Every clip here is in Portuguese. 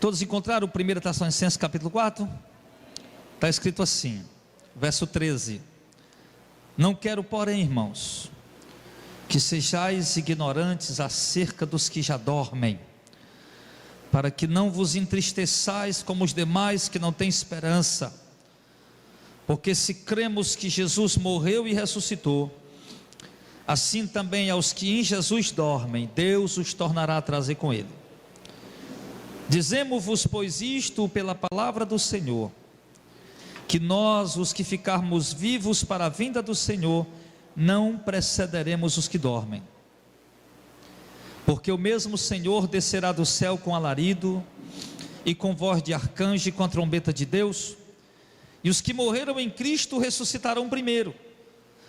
Todos encontraram 1 Tessalonicenses capítulo 4? Está escrito assim, verso 13: Não quero, porém, irmãos, que sejais ignorantes acerca dos que já dormem, para que não vos entristeçais como os demais que não têm esperança. Porque se cremos que Jesus morreu e ressuscitou, assim também aos que em Jesus dormem, Deus os tornará a trazer com ele. Dizemos-vos, pois, isto pela palavra do Senhor, que nós, os que ficarmos vivos para a vinda do Senhor, não precederemos os que dormem. Porque o mesmo Senhor descerá do céu com alarido, e com voz de arcanjo e com a trombeta de Deus, e os que morreram em Cristo ressuscitarão primeiro.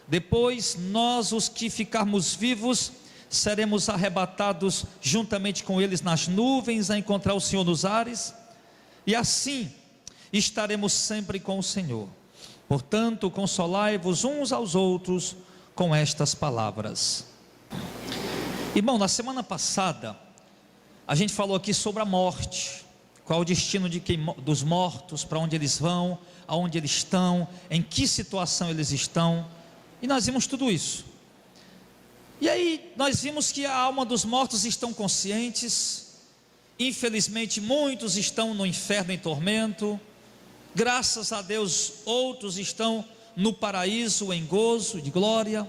Depois nós, os que ficarmos vivos, seremos arrebatados juntamente com eles nas nuvens, a encontrar o Senhor nos ares, e assim estaremos sempre com o Senhor. Portanto, consolai-vos uns aos outros com estas palavras. Irmão, na semana passada a gente falou aqui sobre a morte, qual o destino dos mortos, para onde eles vão, aonde eles estão, em que situação eles estão, e nós vimos tudo isso. E aí nós vimos que a alma dos mortos estão conscientes. Infelizmente muitos estão no inferno em tormento, graças a Deus outros estão no paraíso em gozo de glória.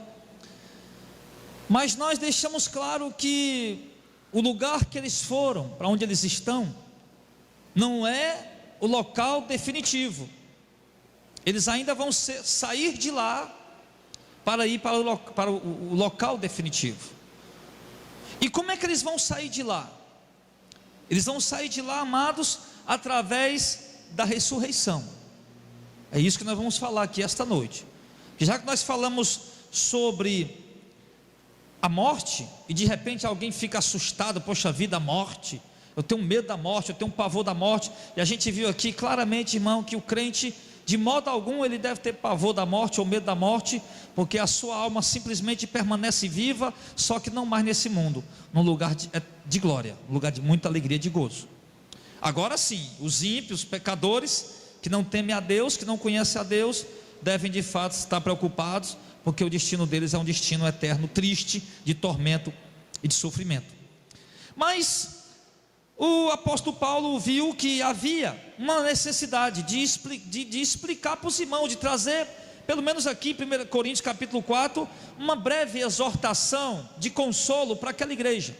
Mas nós deixamos claro que o lugar que eles foram, para onde eles estão, não é o local definitivo. Eles ainda vão sair de lá para ir para o local definitivo. E como é que eles vão sair de lá? Eles vão sair de lá, amados, através da ressurreição. É isso que nós vamos falar aqui esta noite. Já que nós falamos sobre a morte, e de repente alguém fica assustado, poxa vida, a morte, eu tenho medo da morte, eu tenho um pavor da morte, e a gente viu aqui claramente, irmão, que o crente, de modo algum, ele deve ter pavor da morte ou medo da morte, porque a sua alma simplesmente permanece viva, só que não mais nesse mundo, num lugar de glória, um lugar de muita alegria, de gozo. Agora sim, os ímpios, os pecadores, que não temem a Deus, que não conhecem a Deus, devem de fato estar preocupados, porque o destino deles é um destino eterno, triste, de tormento e de sofrimento. Mas o apóstolo Paulo viu que havia uma necessidade de explicar para os irmãos, de trazer, pelo menos aqui em 1 Coríntios capítulo 4, uma breve exortação de consolo para aquela igreja.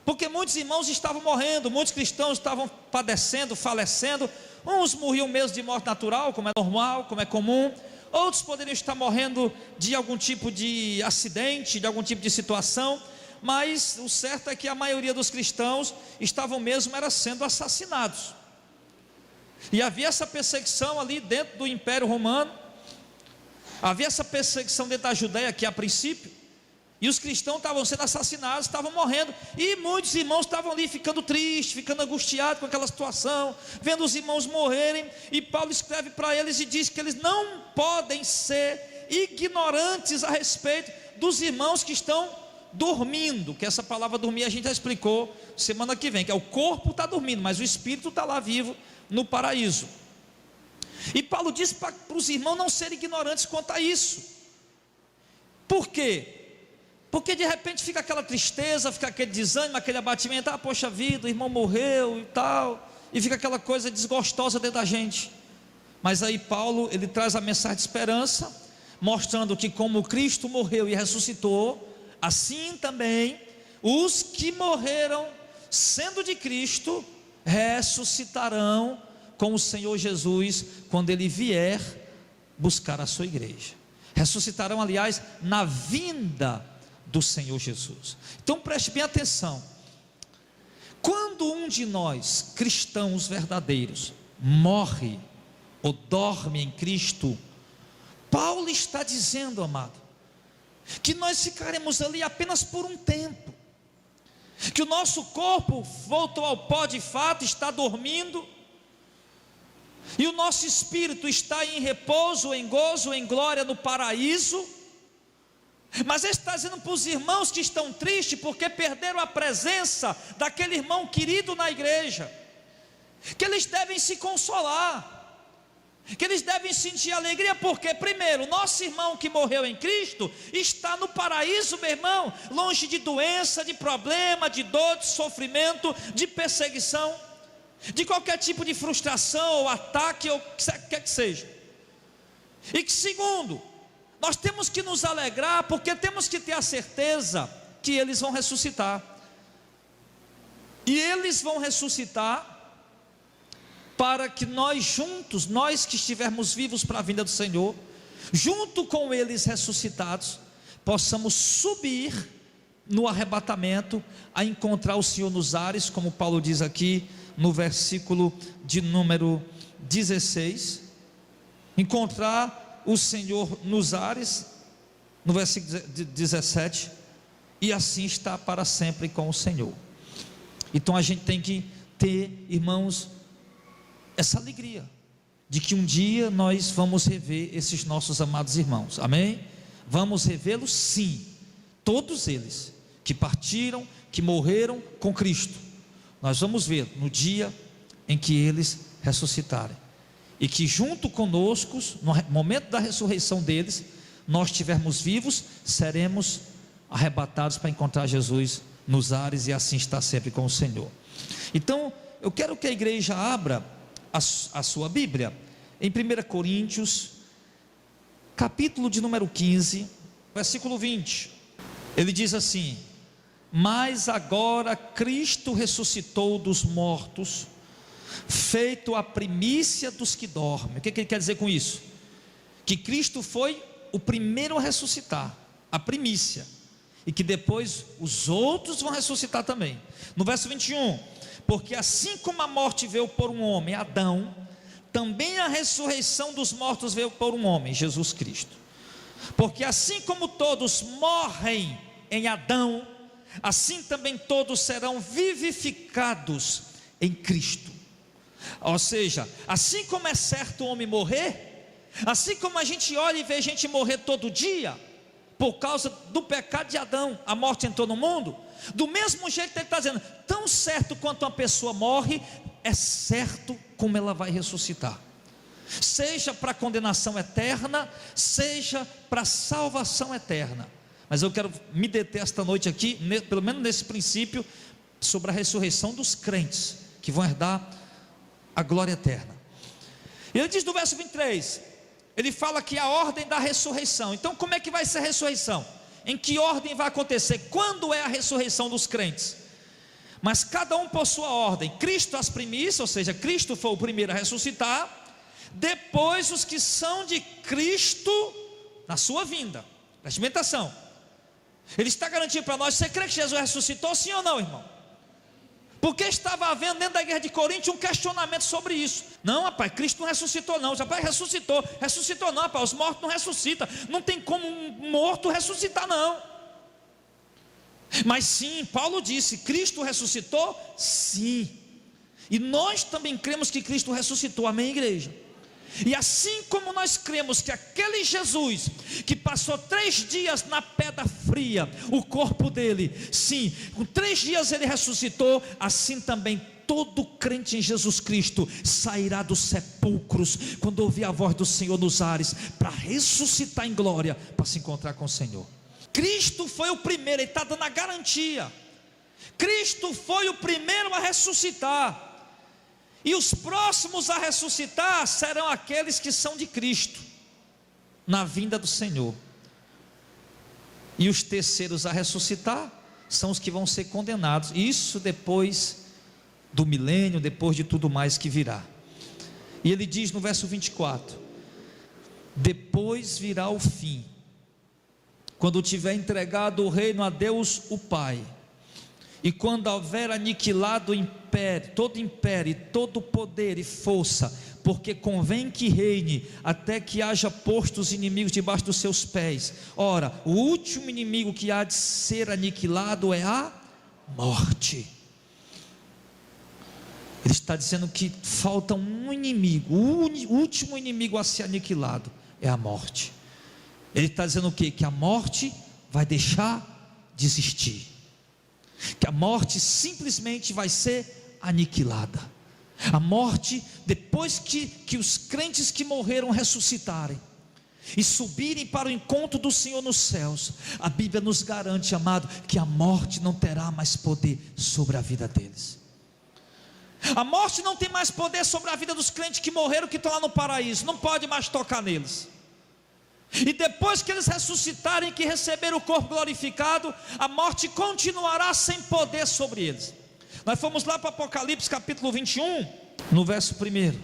Porque muitos irmãos estavam morrendo, muitos cristãos estavam padecendo, falecendo. Uns morriam mesmo de morte natural, como é normal, como é comum. Outros poderiam estar morrendo de algum tipo de acidente, de algum tipo de situação. Mas o certo é que a maioria dos cristãos estavam mesmo sendo assassinados. E havia essa perseguição ali dentro do Império Romano. Havia essa perseguição dentro da Judéia aqui a princípio. E os cristãos estavam sendo assassinados, estavam morrendo. E muitos irmãos estavam ali ficando tristes, ficando angustiados com aquela situação, vendo os irmãos morrerem. E Paulo escreve para eles e diz que eles não podem ser ignorantes a respeito dos irmãos que estão dormindo. Que essa palavra dormir a gente já explicou semana que vem, que é o corpo está dormindo, mas o espírito está lá vivo no paraíso. E Paulo diz para os irmãos não serem ignorantes quanto a isso. Por quê? Porque de repente fica aquela tristeza, fica aquele desânimo, aquele abatimento, poxa vida, o irmão morreu e tal, e fica aquela coisa desgostosa dentro da gente. Mas aí Paulo, ele traz a mensagem de esperança, mostrando que como Cristo morreu e ressuscitou, assim também os que morreram sendo de Cristo, ressuscitarão com o Senhor Jesus, quando Ele vier buscar a sua igreja. Ressuscitarão, aliás, na vinda do Senhor Jesus. Então preste bem atenção. Quando um de nós, cristãos verdadeiros, morre ou dorme em Cristo, Paulo está dizendo, amado, que nós ficaremos ali apenas por um tempo, que o nosso corpo voltou ao pó de fato, está dormindo, e o nosso espírito está em repouso, em gozo, em glória no paraíso. Mas ele está dizendo para os irmãos que estão tristes porque perderam a presença daquele irmão querido na igreja, que eles devem se consolar, que eles devem sentir alegria, porque primeiro, nosso irmão que morreu em Cristo está no paraíso, meu irmão, longe de doença, de problema, de dor, de sofrimento, de perseguição, de qualquer tipo de frustração ou ataque, ou o que quer que seja. E que segundo, nós temos que nos alegrar, porque temos que ter a certeza que eles vão ressuscitar. E eles vão ressuscitar para que nós juntos, nós que estivermos vivos para a vinda do Senhor, junto com eles ressuscitados, possamos subir no arrebatamento, a encontrar o Senhor nos ares, como Paulo diz aqui no versículo de número 16, encontrar o Senhor nos ares, no versículo 17, e assim estar para sempre com o Senhor. Então a gente tem que ter, irmãos, essa alegria, de que um dia nós vamos rever esses nossos amados irmãos, amém? Vamos revê-los sim, todos eles, que partiram, que morreram com Cristo, nós vamos ver no dia em que eles ressuscitarem, e que junto conosco, no momento da ressurreição deles, nós estivermos vivos, seremos arrebatados para encontrar Jesus nos ares, e assim estar sempre com o Senhor. Então, eu quero que a igreja abra a sua Bíblia em 1 Coríntios, capítulo de número 15, versículo 20, ele diz assim: mas agora Cristo ressuscitou dos mortos, feito a primícia dos que dormem. O que ele quer dizer com isso? Que Cristo foi o primeiro a ressuscitar, a primícia, e que depois os outros vão ressuscitar também. No verso 21, porque assim como a morte veio por um homem, Adão, também a ressurreição dos mortos veio por um homem, Jesus Cristo. Porque assim como todos morrem em Adão, assim também todos serão vivificados em Cristo. Ou seja, assim como é certo o homem morrer, assim como a gente olha e vê gente morrer todo dia, por causa do pecado de Adão, a morte entrou no mundo, do mesmo jeito ele está dizendo, tão certo quanto uma pessoa morre, é certo como ela vai ressuscitar, seja para condenação eterna, seja para salvação eterna. Mas eu quero me deter esta noite aqui, pelo menos nesse princípio, sobre a ressurreição dos crentes, que vão herdar a glória eterna. E ele diz no verso 23, ele fala que a ordem da ressurreição. Então como é que vai ser a ressurreição? Em que ordem vai acontecer? Quando é a ressurreição dos crentes? Mas cada um por sua ordem. Cristo as primícias, ou seja, Cristo foi o primeiro a ressuscitar, depois os que são de Cristo na sua vinda. Preste atenção, ele está garantindo para nós: você crê que Jesus ressuscitou, sim ou não, irmão? Porque estava havendo dentro da igreja de Corinto um questionamento sobre isso. Não, rapaz, Cristo não ressuscitou não. Rapaz, ressuscitou não, rapaz, os mortos não ressuscitam. Não tem como um morto ressuscitar não. Mas sim, Paulo disse, Cristo ressuscitou? Sim. E nós também cremos que Cristo ressuscitou, amém, igreja? E assim como nós cremos que aquele Jesus que passou 3 dias na pedra fria, o corpo dele, sim, com 3 dias ele ressuscitou, assim também todo crente em Jesus Cristo sairá dos sepulcros quando ouvir a voz do Senhor nos ares, para ressuscitar em glória, para se encontrar com o Senhor. Cristo foi o primeiro, ele está dando a garantia. Cristo foi o primeiro a ressuscitar, e os próximos a ressuscitar serão aqueles que são de Cristo na vinda do Senhor. E os terceiros a ressuscitar são os que vão ser condenados. Isso depois do milênio, depois de tudo mais que virá. E ele diz no verso 24: depois virá o fim, quando tiver entregado o reino a Deus o Pai, e quando houver aniquilado o império, e todo poder e força, porque convém que reine, até que haja posto os inimigos debaixo dos seus pés. Ora, o último inimigo que há de ser aniquilado é a morte. Ele está dizendo que falta um inimigo, o último inimigo a ser aniquilado é a morte. Ele está dizendo o quê? Que a morte vai deixar de existir, que a morte simplesmente vai ser aniquilada. A morte, depois que os crentes que morreram ressuscitarem e subirem para o encontro do Senhor nos céus, a Bíblia nos garante, amado, que a morte não terá mais poder sobre a vida deles. A morte não tem mais poder sobre a vida dos crentes que morreram, que estão lá no paraíso, não pode mais tocar neles. E depois que eles ressuscitarem, que receberem o corpo glorificado, a morte continuará sem poder sobre eles. Nós fomos lá para Apocalipse capítulo 21, no verso 1: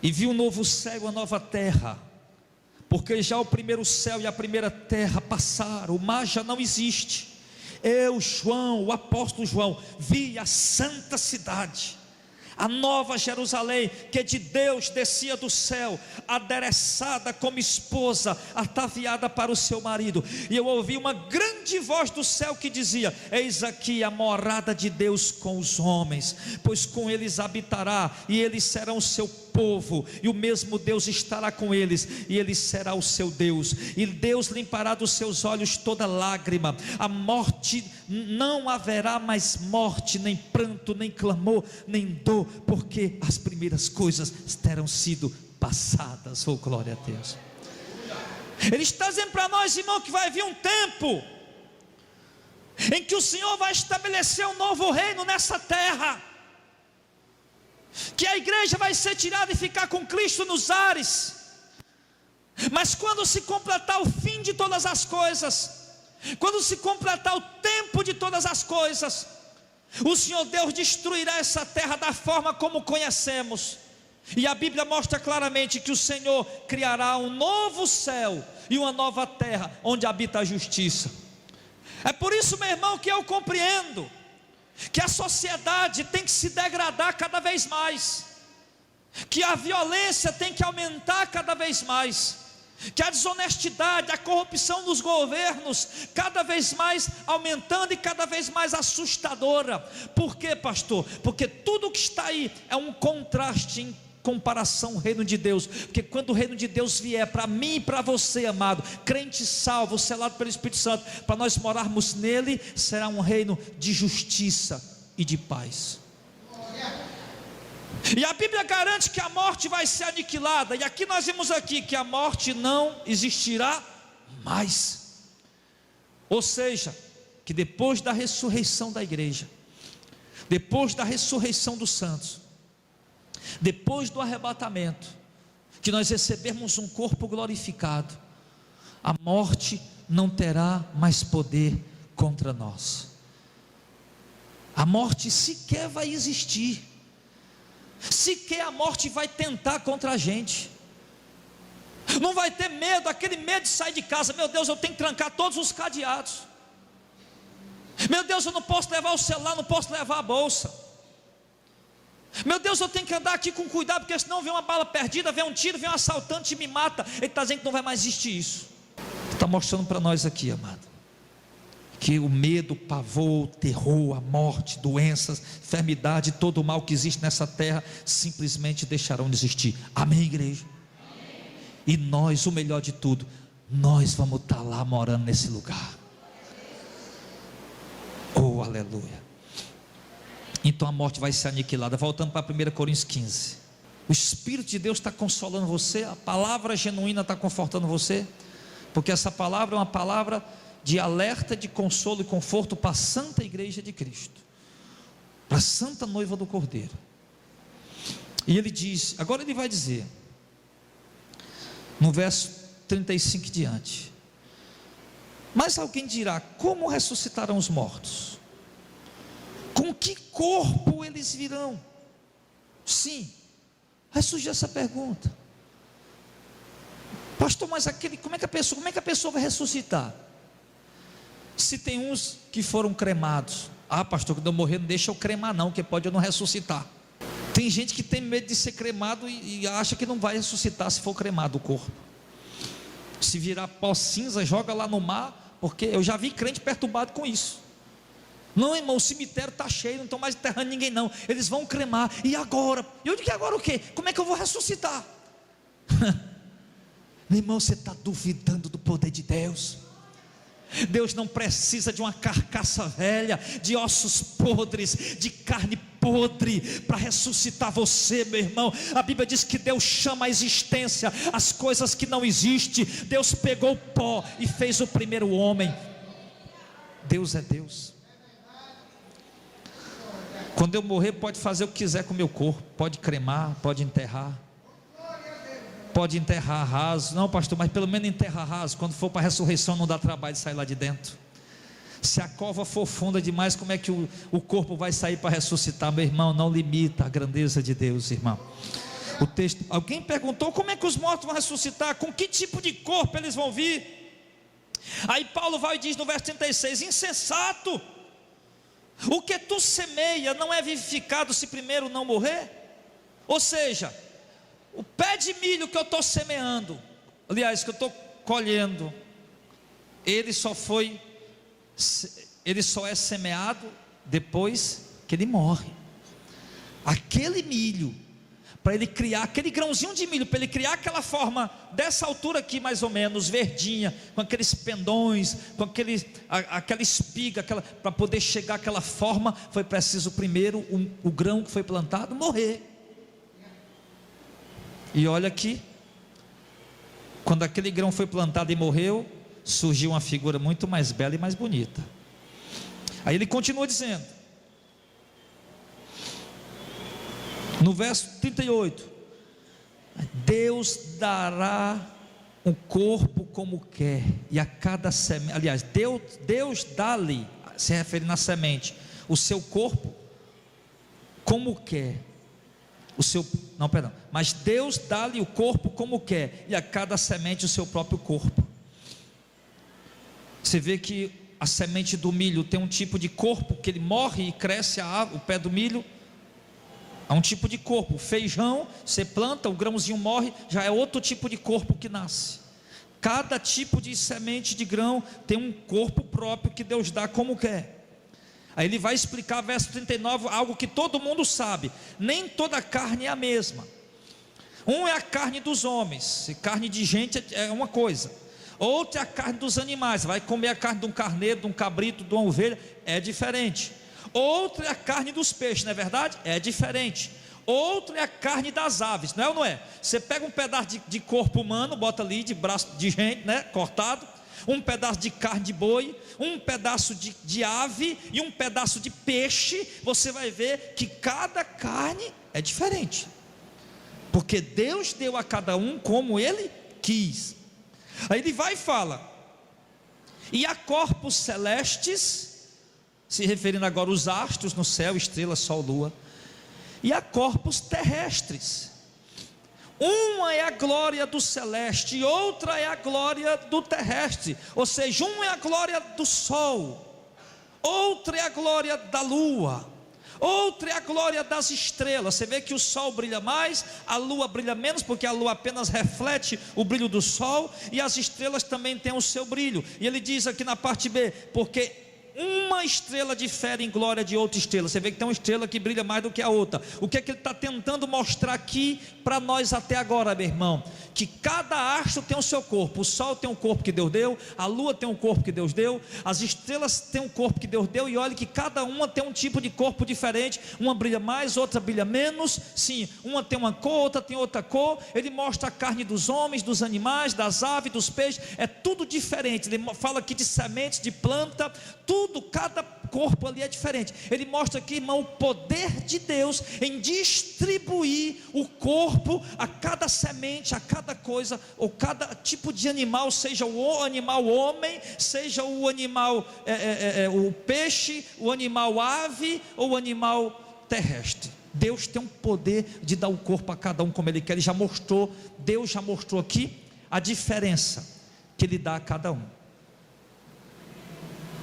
e vi um novo céu e uma nova terra, porque já o primeiro céu e a primeira terra passaram, o mar já não existe. Eu, João, o apóstolo João, vi a santa cidade, a nova Jerusalém, que de Deus descia do céu, adereçada como esposa, ataviada para o seu marido. E eu ouvi uma grande voz do céu que dizia: eis aqui a morada de Deus com os homens, pois com eles habitará, e eles serão o seu povo, e o mesmo Deus estará com eles, e ele será o seu Deus, e Deus limpará dos seus olhos toda lágrima. A morte, não haverá mais morte, nem pranto, nem clamor, nem dor, porque as primeiras coisas terão sido passadas. Oh, glória a Deus. Ele está dizendo para nós, irmão, que vai vir um tempo em que o Senhor vai estabelecer um novo reino nessa terra, que a igreja vai ser tirada e ficar com Cristo nos ares. Mas quando se completar o fim de todas as coisas, quando se completar o tempo de todas as coisas, o Senhor Deus destruirá essa terra da forma como conhecemos. E a Bíblia mostra claramente que o Senhor criará um novo céu e uma nova terra, onde habita a justiça. É por isso, meu irmão, que eu compreendo que a sociedade tem que se degradar cada vez mais, que a violência tem que aumentar cada vez mais, que a desonestidade, a corrupção dos governos cada vez mais aumentando e cada vez mais assustadora. Por quê, pastor? Porque tudo que está aí é um contraste em comparação ao reino de Deus. Porque quando o reino de Deus vier para mim e para você, amado, crente salvo, selado pelo Espírito Santo, para nós morarmos nele, será um reino de justiça e de paz. E a Bíblia garante que a morte vai ser aniquilada. E aqui nós vimos aqui que a morte não existirá mais. Ou seja, que depois da ressurreição da igreja, depois da ressurreição dos santos, depois do arrebatamento, que nós recebermos um corpo glorificado, a morte não terá mais poder contra nós. A morte sequer vai existir, sequer a morte vai tentar contra a gente. Não vai ter medo, aquele medo de sair de casa. Meu Deus, eu tenho que trancar todos os cadeados. Meu Deus, eu não posso levar o celular, não posso levar a bolsa. Meu Deus, eu tenho que andar aqui com cuidado, porque senão vem uma bala perdida, vem um tiro, vem um assaltante e me mata. Ele está dizendo que não vai mais existir isso. Está mostrando para nós aqui, amado, que o medo, o pavor, o terror, a morte, doenças, enfermidade, todo o mal que existe nessa terra simplesmente deixarão de existir. Amém, igreja? Amém. E nós, o melhor de tudo, nós vamos estar lá morando nesse lugar. Oh, aleluia. Então a morte vai ser aniquilada. Voltando para 1 Coríntios 15. O Espírito de Deus está consolando você, a palavra genuína está confortando você, porque essa palavra é uma palavra de alerta, de consolo e conforto para a santa igreja de Cristo, para a santa noiva do Cordeiro. E ele diz, agora ele vai dizer, no verso 35 diante: mas alguém dirá, como ressuscitarão os mortos? Com que corpo eles virão? Sim, aí surge essa pergunta: pastor, mas como é que a pessoa vai ressuscitar? Se tem uns que foram cremados, pastor, quando eu morrer não deixa eu cremar não, que pode eu não ressuscitar. Tem gente que tem medo de ser cremado e acha que não vai ressuscitar se for cremado o corpo. Se virar pó cinza, joga lá no mar, porque eu já vi crente perturbado com isso. Não, irmão, o cemitério está cheio, não estão mais enterrando ninguém não, eles vão cremar, e agora? E eu digo, agora o quê? Como é que eu vou ressuscitar? Meu irmão, você está duvidando do poder de Deus. Deus não precisa de uma carcaça velha, de ossos podres, de carne podre para ressuscitar você, meu irmão. A Bíblia diz que Deus chama a existência as coisas que não existem. Deus pegou o pó e fez o primeiro homem. Deus é Deus. Quando eu morrer, pode fazer o que quiser com o meu corpo, pode cremar, pode enterrar raso. Não, pastor, mas pelo menos enterra raso. Quando for para a ressurreição não dá trabalho de sair lá de dentro. Se a cova for funda demais, como é que o corpo vai sair para ressuscitar? Meu irmão, não limita a grandeza de Deus, irmão. O texto, alguém perguntou como é que os mortos vão ressuscitar, com que tipo de corpo eles vão vir? Aí Paulo vai e diz no verso 36, insensato, o que tu semeia não é vivificado se primeiro não morrer? Ou seja, o pé de milho que eu estou semeando, aliás, que eu estou colhendo, ele só é semeado depois que ele morre. Aquele milho, para ele criar, aquele grãozinho de milho, para ele criar aquela forma, dessa altura aqui mais ou menos, verdinha, com aqueles pendões, com aquela espiga, para poder chegar àquela forma, foi preciso primeiro o grão que foi plantado morrer. E olha aqui, quando aquele grão foi plantado e morreu, surgiu uma figura muito mais bela e mais bonita. Aí ele continua dizendo, no verso 38, Deus dará um corpo como quer, e a cada semente, aliás, Deus dá-lhe, se referindo à semente, o seu corpo como quer. Mas Deus dá-lhe o corpo como quer, e a cada semente o seu próprio corpo. Você vê que a semente do milho tem um tipo de corpo, que ele morre e cresce o pé do milho, é um tipo de corpo. O feijão, você planta, o grãozinho morre, já é outro tipo de corpo que nasce. Cada tipo de semente de grão tem um corpo próprio que Deus dá como quer. Aí ele vai explicar, verso 39, algo que todo mundo sabe: nem toda carne é a mesma. Um é a carne dos homens, e carne de gente é uma coisa. Outra é a carne dos animais, vai comer a carne de um carneiro, de um cabrito, de uma ovelha, é diferente. Outra é a carne dos peixes, não é verdade? É diferente. Outra é a carne das aves, não é ou não é? Você pega um pedaço de corpo humano, bota ali, de braço de gente, né, cortado, um pedaço de carne de boi, um pedaço de ave e um pedaço de peixe, você vai ver que cada carne é diferente, porque Deus deu a cada um como Ele quis. Aí ele vai e fala, e há corpos celestes, se referindo agora aos astros no céu, estrelas, sol, lua, e há corpos terrestres. Uma é a glória do celeste e outra é a glória do terrestre. Ou seja, uma é a glória do sol, outra é a glória da lua, outra é a glória das estrelas. Você vê que o sol brilha mais, a lua brilha menos, porque a lua apenas reflete o brilho do sol, e as estrelas também têm o seu brilho. E ele diz aqui na parte B, porque uma estrela difere em glória de outra estrela. Você vê que tem uma estrela que brilha mais do que a outra. O que é que ele está tentando mostrar aqui para nós até agora, meu irmão? Que cada astro tem o seu corpo. O sol tem um corpo que Deus deu, a lua tem um corpo que Deus deu, as estrelas têm um corpo que Deus deu, e olha que cada uma tem um tipo de corpo diferente. Uma brilha mais, outra brilha menos. Sim, uma tem uma cor, outra tem outra cor. Ele mostra a carne dos homens, dos animais, das aves, dos peixes, é tudo diferente. Ele fala aqui de sementes, de planta, tudo, cada corpo ali é diferente. Ele mostra aqui, irmão, o poder de Deus em distribuir o corpo a cada semente, a cada coisa, ou cada tipo de animal, seja o animal homem, seja o animal o peixe, o animal ave, ou o animal terrestre. Deus tem um poder de dar o corpo a cada um como Ele quer. Ele já mostrou, Deus já mostrou aqui a diferença que Ele dá a cada um.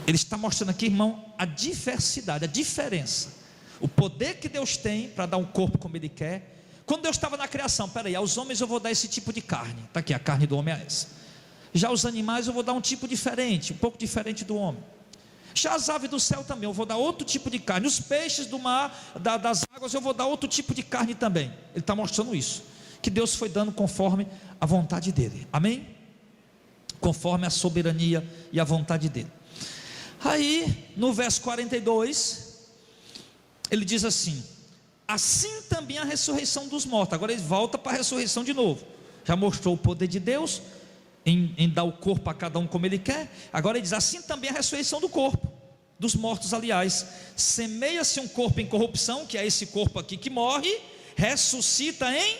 Ele está mostrando aqui, irmão, a diversidade, a diferença, o poder que Deus tem para dar um corpo como Ele quer. Quando Deus estava na criação, peraí, aos homens eu vou dar esse tipo de carne, está aqui, a carne do homem é essa. Já aos animais eu vou dar um tipo diferente, um pouco diferente do homem. Já as aves do céu também, eu vou dar outro tipo de carne. Os peixes do mar, das águas, eu vou dar outro tipo de carne também. Ele está mostrando isso, que Deus foi dando conforme a vontade dEle, amém? Conforme a soberania e a vontade dEle. Aí, no verso 42, ele diz assim: assim também a ressurreição dos mortos. Agora ele volta para a ressurreição de novo. Já mostrou o poder de Deus em dar o corpo a cada um como ele quer. Agora ele diz, assim também a ressurreição do corpo, dos mortos aliás. Semeia-se um corpo em corrupção, que é esse corpo aqui que morre, ressuscita em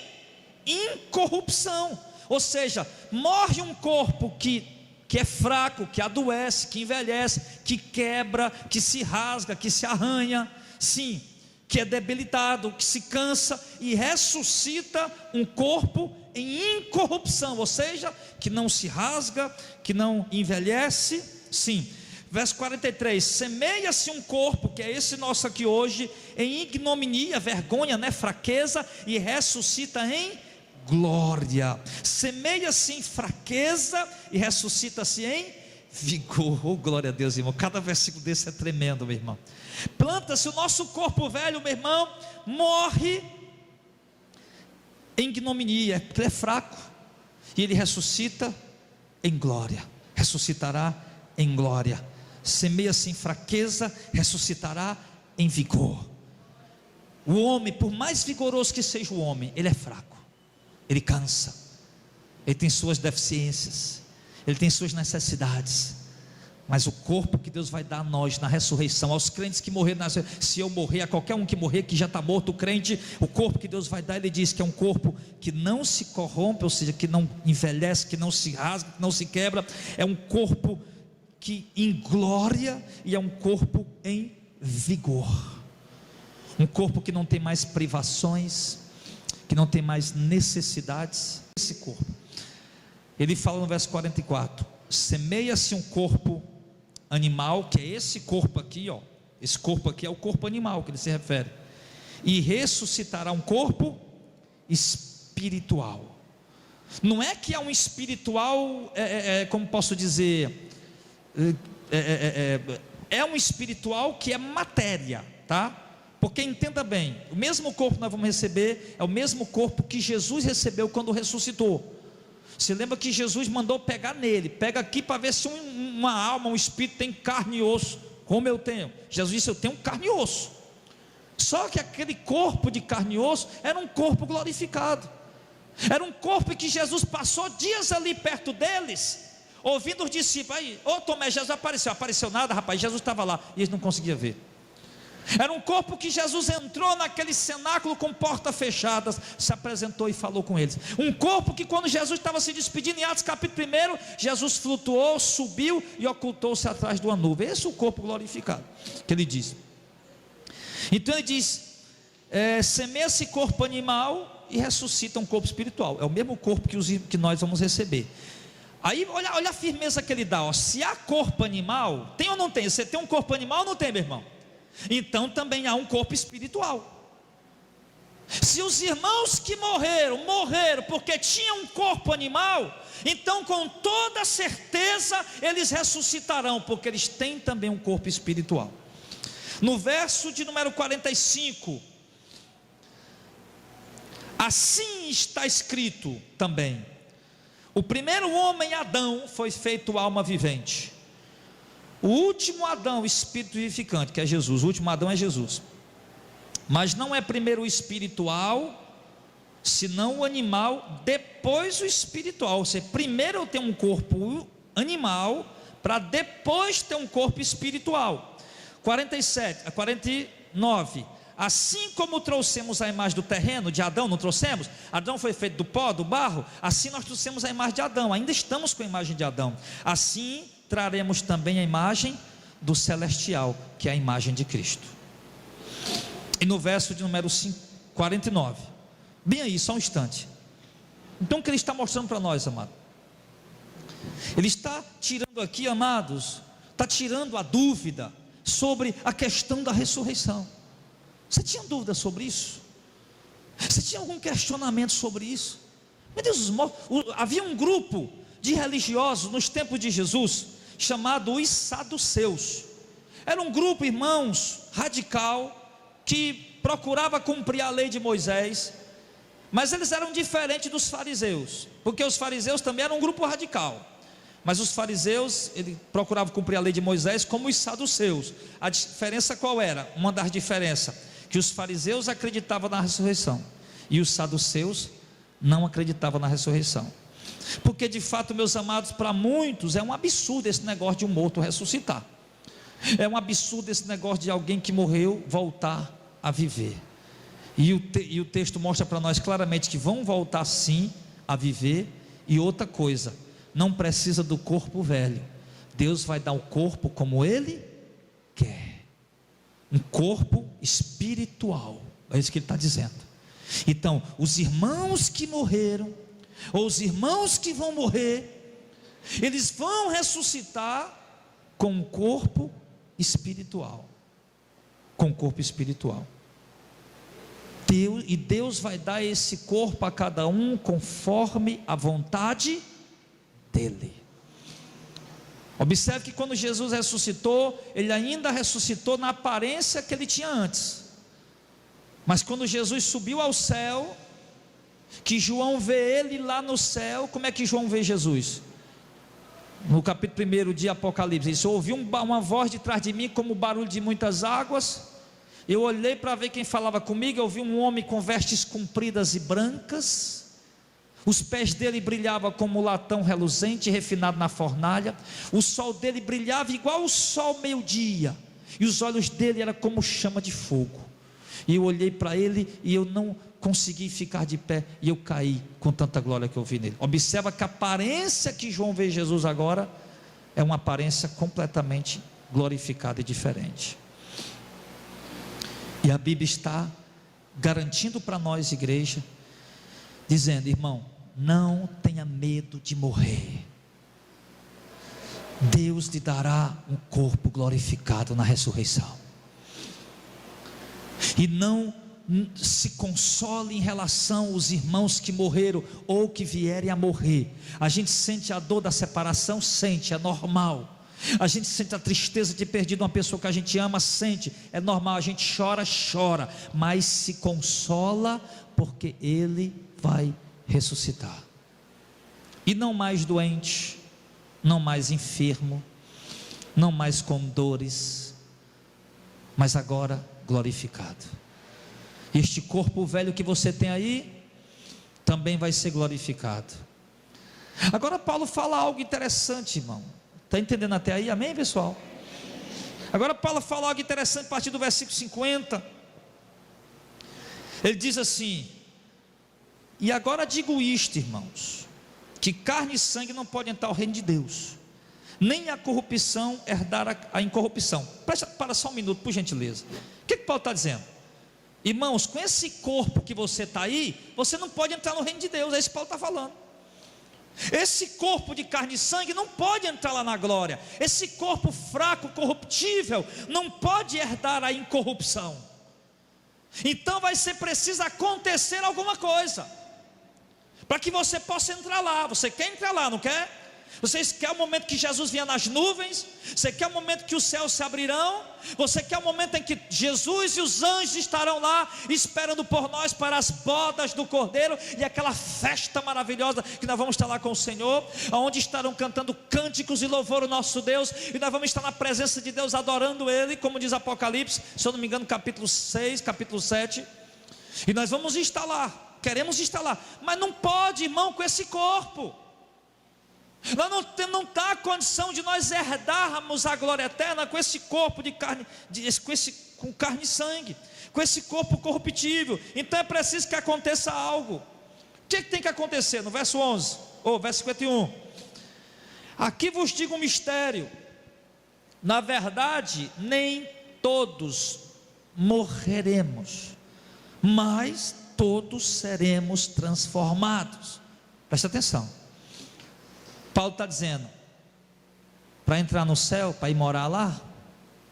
incorrupção. Ou seja, morre um corpo que é fraco, que adoece, que envelhece, que quebra, que se rasga, que se arranha, sim, que é debilitado, que se cansa, e ressuscita um corpo em incorrupção, ou seja, que não se rasga, que não envelhece, sim. Verso 43, semeia-se um corpo, que é esse nosso aqui hoje, em ignominia, vergonha, fraqueza, e ressuscita em glória. Semeia-se em fraqueza e ressuscita-se em vigor. Oh, glória a Deus, irmão. Cada versículo desse é tremendo, meu irmão. Planta-se o nosso corpo velho, meu irmão, morre em ignominia, porque ele é fraco, e ele ressuscita em glória. Ressuscitará em glória. Semeia-se em fraqueza, ressuscitará em vigor. O homem, por mais vigoroso que seja o homem, ele é fraco. Ele cansa, ele tem suas deficiências, ele tem suas necessidades, mas o corpo que Deus vai dar a nós na ressurreição, aos crentes que morreram, se eu morrer, a qualquer um que morrer, que já está morto, o crente, o corpo que Deus vai dar, ele diz que é um corpo que não se corrompe, ou seja, que não envelhece, que não se rasga, que não se quebra, é um corpo que em glória, e é um corpo em vigor, um corpo que não tem mais privações, que não tem mais necessidades. Esse corpo, ele fala no verso 44, semeia-se um corpo animal, que é esse corpo aqui, ó. Esse corpo aqui é o corpo animal que ele se refere, e ressuscitará um corpo espiritual. Não é que é um espiritual, como posso dizer, é um espiritual que é matéria, tá? Porque entenda bem, o mesmo corpo que nós vamos receber é o mesmo corpo que Jesus recebeu quando ressuscitou. Você lembra que Jesus mandou pegar nele, pega aqui para ver se uma alma, um espírito tem carne e osso, como eu tenho. Jesus disse, eu tenho carne e osso. Só que aquele corpo de carne e osso era um corpo glorificado, era um corpo que Jesus passou dias ali perto deles, ouvindo os discípulos. Aí, Tomé, Jesus apareceu nada, rapaz, Jesus estava lá, e eles não conseguiam ver. Era um corpo que Jesus entrou naquele cenáculo com portas fechadas, se apresentou e falou com eles. Um corpo que quando Jesus estava se despedindo em Atos capítulo 1, Jesus flutuou, subiu e ocultou-se atrás de uma nuvem. Esse é o corpo glorificado que ele diz. Então ele diz, semeia esse corpo animal e ressuscita um corpo espiritual. É o mesmo corpo que nós vamos receber. Aí olha a firmeza que ele dá, ó. Se há corpo animal, tem ou não tem? Você tem um corpo animal ou não tem, meu irmão? Então também há um corpo espiritual. Se os irmãos que morreram porque tinham um corpo animal, então com toda certeza eles ressuscitarão, porque eles têm também um corpo espiritual. No verso de número 45, assim está escrito também: o primeiro homem, Adão, foi feito alma vivente. O último Adão, espírito vivificante, que é Jesus. O último Adão é Jesus. Mas não é primeiro o espiritual, senão o animal, depois o espiritual. Ou seja, primeiro eu tenho um corpo animal, para depois ter um corpo espiritual. 49. Assim como trouxemos a imagem do terreno de Adão, não trouxemos? Adão foi feito do pó, do barro. Assim nós trouxemos a imagem de Adão. Ainda estamos com a imagem de Adão. Assim traremos também a imagem do celestial, que é a imagem de Cristo. E no verso de número 49, bem aí, só um instante. Então o que ele está mostrando para nós, amado? Ele está tirando aqui, amados, está tirando a dúvida sobre a questão da ressurreição. Você tinha dúvida sobre isso? Você tinha algum questionamento sobre isso? Meu Deus, havia um grupo de religiosos nos tempos de Jesus, chamado os saduceus. Era um grupo, irmãos, radical, que procurava cumprir a lei de Moisés, mas eles eram diferentes dos fariseus, porque os fariseus também eram um grupo radical, mas os fariseus, eles procuravam cumprir a lei de Moisés, como os saduceus. A diferença qual era? Uma das diferenças, que os fariseus acreditavam na ressurreição e os saduceus não acreditavam na ressurreição. Porque de fato, meus amados, para muitos é um absurdo esse negócio de um morto ressuscitar. É um absurdo esse negócio de alguém que morreu voltar a viver. E o texto mostra para nós claramente que vão voltar sim a viver. E outra coisa, não precisa do corpo velho. Deus vai dar o corpo como Ele quer. Um corpo espiritual. É isso que Ele está dizendo. Então, os irmãos que morreram, ou os irmãos que vão morrer, eles vão ressuscitar com um corpo espiritual. Com um corpo espiritual. Deus vai dar esse corpo a cada um conforme a vontade dEle. Observe que quando Jesus ressuscitou, Ele ainda ressuscitou na aparência que Ele tinha antes. Mas quando Jesus subiu ao céu, que João vê Ele lá no céu, como é que João vê Jesus? No capítulo 1 de Apocalipse, ele disse: eu ouvi uma voz de trás de mim como o barulho de muitas águas. Eu olhei para ver quem falava comigo. Eu vi um homem com vestes compridas e brancas. Os pés dele brilhavam como latão reluzente, refinado na fornalha. O sol dele brilhava igual o sol meio-dia, e os olhos dele eram como chama de fogo. E eu olhei para ele e eu não consegui ficar de pé, e eu caí com tanta glória que eu vi nele. Observa que a aparência que João vê Jesus agora é uma aparência completamente glorificada e diferente. E a Bíblia está garantindo para nós, igreja, dizendo: irmão, não tenha medo de morrer. Deus lhe dará um corpo glorificado na ressurreição. E não se console em relação aos irmãos que morreram ou que vierem a morrer. A gente sente a dor da separação, sente, é normal. A gente sente a tristeza de ter perdido uma pessoa que a gente ama, sente, é normal. A gente chora, mas se consola, porque Ele vai ressuscitar. E não mais doente, não mais enfermo, não mais com dores, mas agora glorificado. Este corpo velho que você tem aí também vai ser glorificado. Agora Paulo fala algo interessante, irmão. Está entendendo até aí? Amém, pessoal? Agora Paulo fala algo interessante a partir do versículo 50. Ele diz assim: e agora digo isto, irmãos, que carne e sangue não podem entrar ao reino de Deus, nem a corrupção herdar a incorrupção. Para só um minuto, por gentileza. O que Paulo está dizendo? Irmãos, com esse corpo que você está aí, você não pode entrar no reino de Deus. É isso que Paulo está falando. Esse corpo de carne e sangue não pode entrar lá na glória. Esse corpo fraco, corruptível, não pode herdar a incorrupção. Então vai ser preciso acontecer alguma coisa para que você possa entrar lá. Você quer entrar lá, não quer? Vocês querem o momento que Jesus venha nas nuvens? Você quer o momento que os céus se abrirão? Você quer o momento em que Jesus e os anjos estarão lá esperando por nós para as bodas do Cordeiro e aquela festa maravilhosa que nós vamos estar lá com o Senhor, onde estarão cantando cânticos e louvor ao nosso Deus, e nós vamos estar na presença de Deus adorando Ele, como diz Apocalipse, se eu não me engano, capítulo 6, capítulo 7. E nós vamos estar lá, queremos estar lá, mas não pode, irmão, com esse corpo. Não está a condição de nós herdarmos a glória eterna com esse corpo de carne, com carne e sangue, com esse corpo corruptível. Então é preciso que aconteça algo. O que tem que acontecer? No verso 11, ou verso 51: aqui vos digo um mistério, na verdade nem todos morreremos, mas todos seremos transformados. Presta atenção. Paulo está dizendo, para entrar no céu, para ir morar lá,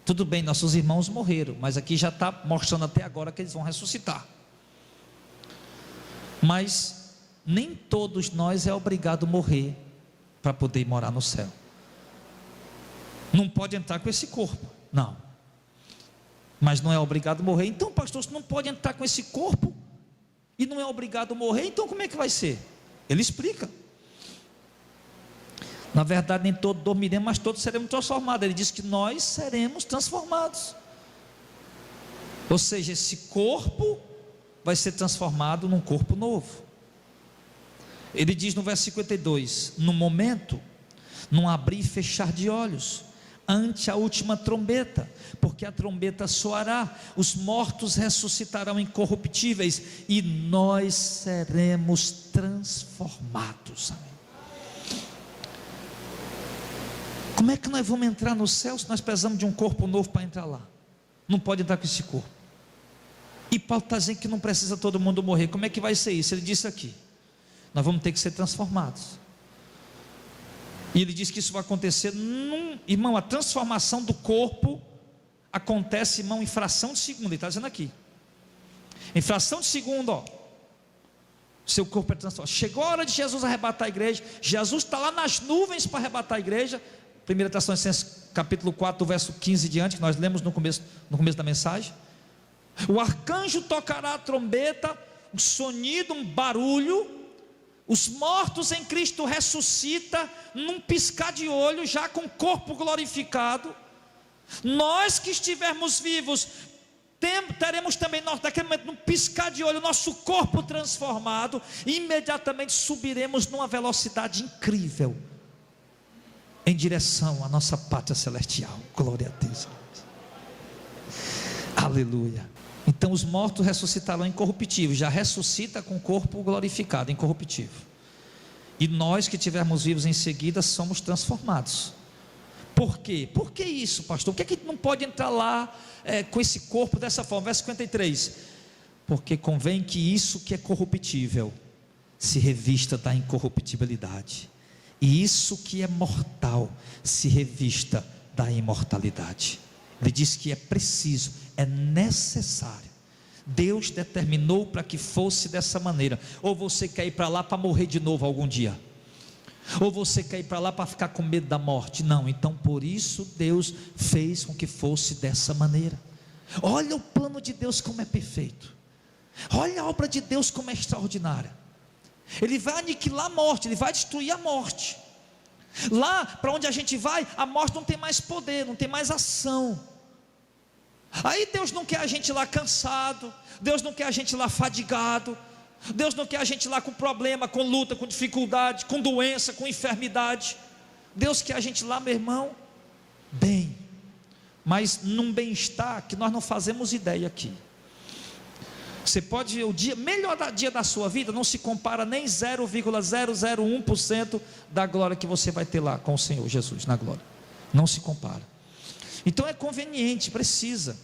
tudo bem, nossos irmãos morreram, mas aqui já está mostrando até agora que eles vão ressuscitar. Mas nem todos nós é obrigado a morrer para poder morar no céu. Não pode entrar com esse corpo, não. Mas não é obrigado a morrer. Então, pastor, você não pode entrar com esse corpo e não é obrigado a morrer, então como é que vai ser? Ele explica. Na verdade, nem todos dormiremos, mas todos seremos transformados. Ele diz que nós seremos transformados. Ou seja, esse corpo vai ser transformado num corpo novo. Ele diz no verso 52: no momento, num abrir e fechar de olhos, ante a última trombeta, porque a trombeta soará, os mortos ressuscitarão incorruptíveis, e nós seremos transformados. Amém. Como é que nós vamos entrar no céu se nós precisamos de um corpo novo para entrar lá? Não pode entrar com esse corpo. E Paulo está dizendo que não precisa todo mundo morrer. Como é que vai ser isso? Ele disse aqui: nós vamos ter que ser transformados. E ele diz que isso vai acontecer irmão, a transformação do corpo acontece, irmão, em fração de segundo. Ele está dizendo aqui, em fração de segundo, ó, seu corpo é transformado. Chegou a hora de Jesus arrebatar a igreja. Jesus está lá nas nuvens para arrebatar a igreja. 1 Tessalonicenses capítulo 4, do verso 15 em diante, que nós lemos no começo da mensagem. O arcanjo tocará a trombeta, um sonido, um barulho. Os mortos em Cristo ressuscitam num piscar de olho, já com o corpo glorificado. Nós que estivermos vivos, teremos também, naquele momento, num piscar de olho, nosso corpo transformado. E imediatamente subiremos numa velocidade incrível, em direção à nossa pátria celestial. Glória a Deus. Aleluia. Então os mortos ressuscitarão incorruptíveis. Já ressuscita com o corpo glorificado, incorruptível. E nós que estivermos vivos em seguida somos transformados. Por quê? Por que isso, pastor? Por que não pode entrar lá com esse corpo dessa forma? Verso 53: porque convém que isso que é corruptível se revista da incorruptibilidade, e isso que é mortal se revista da imortalidade. Ele diz que é preciso, é necessário. Deus determinou para que fosse dessa maneira. Ou você quer ir para lá para morrer de novo algum dia? Ou você quer ir para lá para ficar com medo da morte? Não, então por isso Deus fez com que fosse dessa maneira. Olha o plano de Deus como é perfeito. Olha a obra de Deus como é extraordinária. Ele vai aniquilar a morte, Ele vai destruir a morte. Lá para onde a gente vai, a morte não tem mais poder, não tem mais ação. Aí Deus não quer a gente lá cansado, Deus não quer a gente lá fadigado, Deus não quer a gente lá com problema, com luta, com dificuldade, com doença, com enfermidade. Deus quer a gente lá, meu irmão, bem, mas num bem-estar que nós não fazemos ideia aqui. Você pode ver o melhor dia da sua vida, não se compara nem 0,001% da glória que você vai ter lá com o Senhor Jesus na glória. Não se compara. Então é conveniente, precisa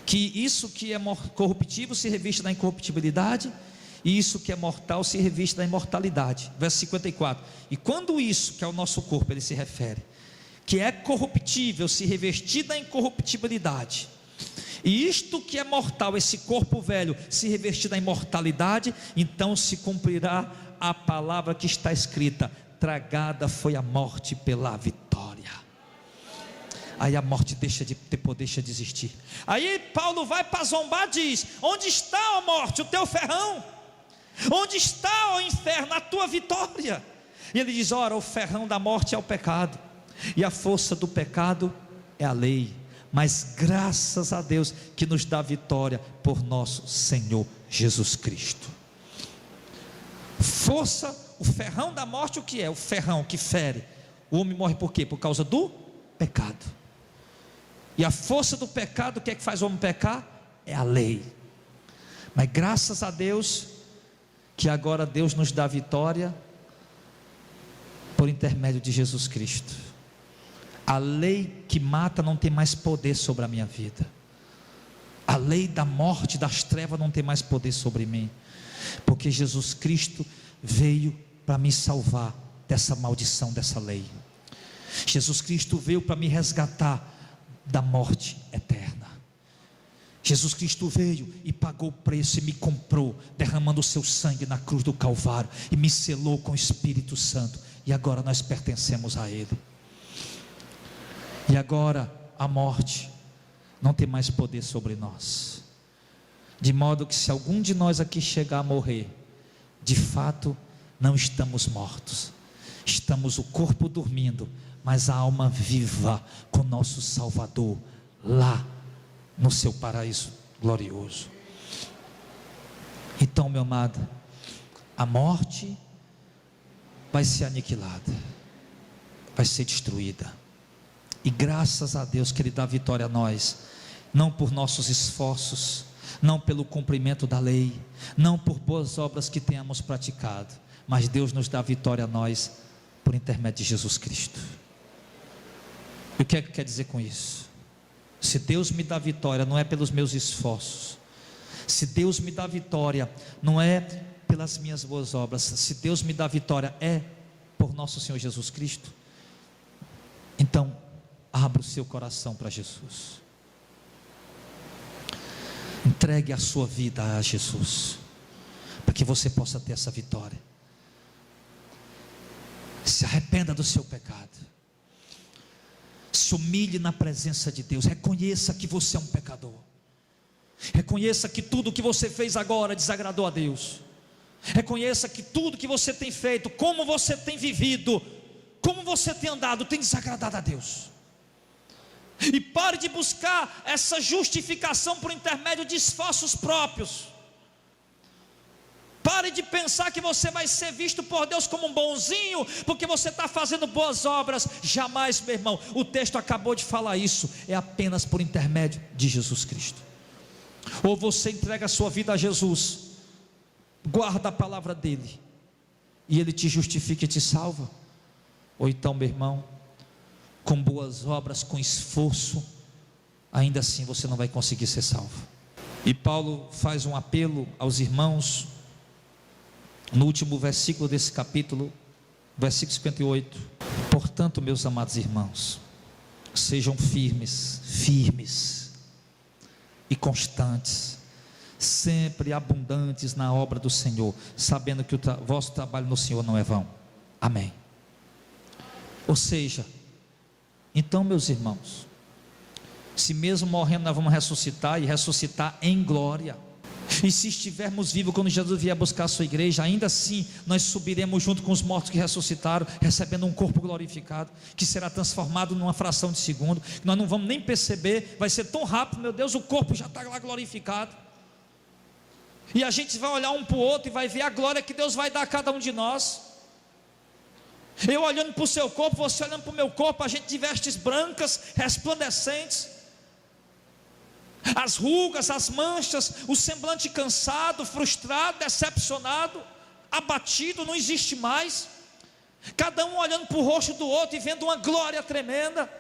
que isso que é corruptível se revista da incorruptibilidade, e isso que é mortal se revista da imortalidade. Verso 54: e quando isso, que é o nosso corpo, ele se refere, que é corruptível, se revestir da incorruptibilidade, e isto que é mortal, esse corpo velho, se revestir da imortalidade, então se cumprirá a palavra que está escrita: tragada foi a morte pela vitória. Aí a morte deixa de ter poder, deixa de existir. Aí Paulo vai para zombar, diz: onde está, ó morte, o teu ferrão? Onde está, ó inferno, a tua vitória? E ele diz: ora, o ferrão da morte é o pecado, e a força do pecado é a lei. Mas graças a Deus que nos dá vitória por nosso Senhor Jesus Cristo. Força, o ferrão da morte, o que é? O ferrão que fere. O homem morre por quê? Por causa do pecado. E a força do pecado, o que é que faz o homem pecar? É a lei. Mas graças a Deus que agora Deus nos dá vitória por intermédio de Jesus Cristo. A lei que mata não tem mais poder sobre a minha vida. A lei da morte, das trevas não tem mais poder sobre mim, porque Jesus Cristo veio para me salvar dessa maldição, dessa lei. Jesus Cristo veio para me resgatar da morte eterna. Jesus Cristo veio e pagou o preço e me comprou, derramando o seu sangue na cruz do Calvário, e me selou com o Espírito Santo, e agora nós pertencemos a Ele. E agora a morte não tem mais poder sobre nós, de modo que se algum de nós aqui chegar a morrer, de fato não estamos mortos, estamos o corpo dormindo, mas a alma viva com nosso Salvador lá no seu paraíso glorioso. Então, meu amado, a morte vai ser aniquilada, vai ser destruída, e graças a Deus que Ele dá vitória a nós, não por nossos esforços, não pelo cumprimento da lei, não por boas obras que tenhamos praticado, mas Deus nos dá vitória a nós por intermédio de Jesus Cristo. E o que é que quer dizer com isso? Se Deus me dá vitória, não é pelos meus esforços. Se Deus me dá vitória, não é pelas minhas boas obras. Se Deus me dá vitória, é por nosso Senhor Jesus Cristo. Então, abra o seu coração para Jesus. Entregue a sua vida a Jesus, para que você possa ter essa vitória. Se arrependa do seu pecado, se humilhe na presença de Deus, reconheça que você é um pecador, reconheça que tudo que você fez agora desagradou a Deus, reconheça que tudo que você tem feito, como você tem vivido, como você tem andado, tem desagradado a Deus. E pare de buscar essa justificação por intermédio de esforços próprios. Pare de pensar que você vai ser visto por Deus como um bonzinho, porque você está fazendo boas obras. Jamais, meu irmão, o texto acabou de falar isso. É apenas por intermédio de Jesus Cristo. Ou você entrega a sua vida a Jesus, guarda a palavra dele, e ele te justifica e te salva. Ou então, meu irmão, com boas obras, com esforço, ainda assim você não vai conseguir ser salvo. E Paulo faz um apelo aos irmãos, no último versículo desse capítulo, versículo 58. Portanto, meus amados irmãos, sejam firmes e constantes, sempre abundantes na obra do Senhor, sabendo que o vosso trabalho no Senhor não é vão. Amém. Ou seja, então, meus irmãos, se mesmo morrendo nós vamos ressuscitar, e ressuscitar em glória, e se estivermos vivos quando Jesus vier buscar a sua igreja, ainda assim nós subiremos junto com os mortos que ressuscitaram, recebendo um corpo glorificado, que será transformado numa fração de segundo, que nós não vamos nem perceber, vai ser tão rápido, meu Deus, o corpo já está lá glorificado, e a gente vai olhar um para o outro e vai ver a glória que Deus vai dar a cada um de nós. Eu olhando para o seu corpo, você olhando para o meu corpo, a gente de vestes brancas, resplandecentes, as rugas, as manchas, o semblante cansado, frustrado, decepcionado, abatido, não existe mais, cada um olhando para o rosto do outro e vendo uma glória tremenda,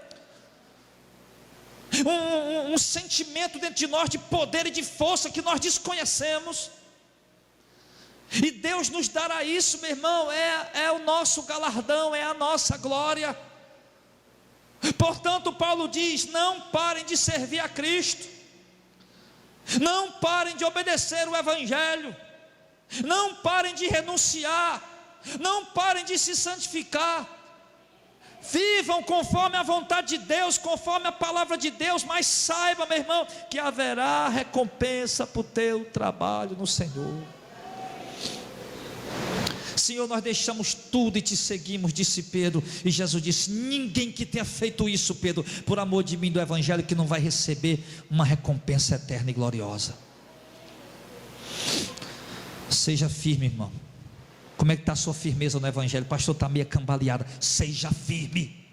um sentimento dentro de nós de poder e de força que nós desconhecemos. E Deus nos dará isso, meu irmão, é o nosso galardão, é a nossa glória. Portanto, Paulo diz: não parem de servir a Cristo, não parem de obedecer o Evangelho, não parem de renunciar, não parem de se santificar, vivam conforme a vontade de Deus, conforme a palavra de Deus, mas saiba, meu irmão, que haverá recompensa para o teu trabalho no Senhor. Senhor, nós deixamos tudo e te seguimos, disse Pedro, e Jesus disse: ninguém que tenha feito isso, Pedro, por amor de mim, do Evangelho, que não vai receber uma recompensa eterna e gloriosa. Seja firme, irmão. Como é que está a sua firmeza no Evangelho? O pastor está meio cambaleado. Seja firme.